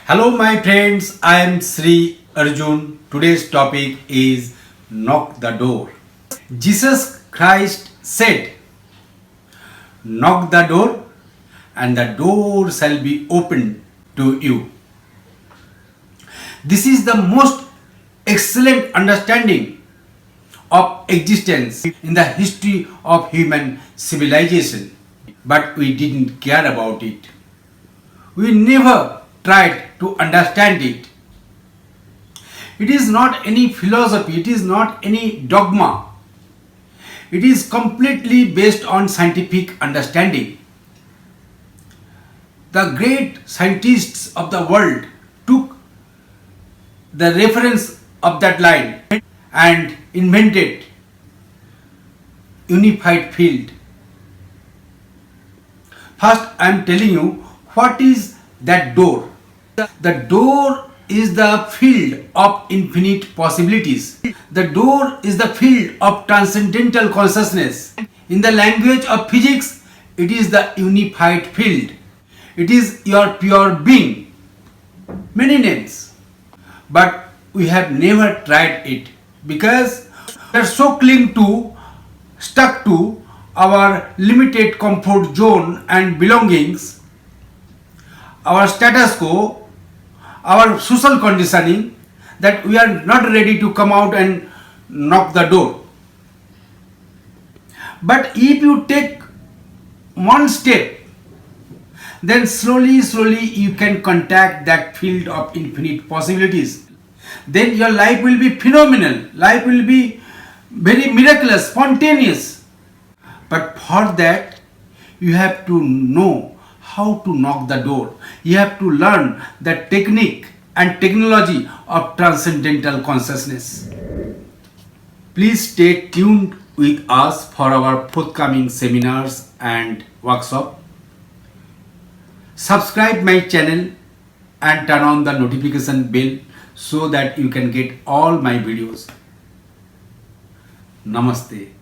Hello my friends, I am Sri Arjun. Today's topic is knock the door. Jesus Christ said, knock the door and the door shall be opened to you. This is the most excellent understanding of existence in the history of human civilization. But we didn't care about it. We never tried to understand it. It is not any philosophy, it is not any dogma. It is completely based on scientific understanding. The great scientists of the world took the reference of that line and invented unified field. First, I am telling you what is that door. The door is the field of infinite possibilities. The door is the field of transcendental consciousness. In the language of physics, it is the unified field. It is your pure being. Many names. But we have never tried it because we are so stuck to our limited comfort zone and belongings, our status quo, our social conditioning, that we are not ready to come out and knock the door. But if you take one step, then slowly you can contact that field of infinite possibilities. Then your life will be phenomenal. Life will be very miraculous, spontaneous. But for that, you have to know how to knock the door. You have to learn the technique and technology of transcendental consciousness. Please stay tuned with us for our forthcoming seminars and workshop. Subscribe my channel and turn on the notification bell so that you can get all my videos. Namaste.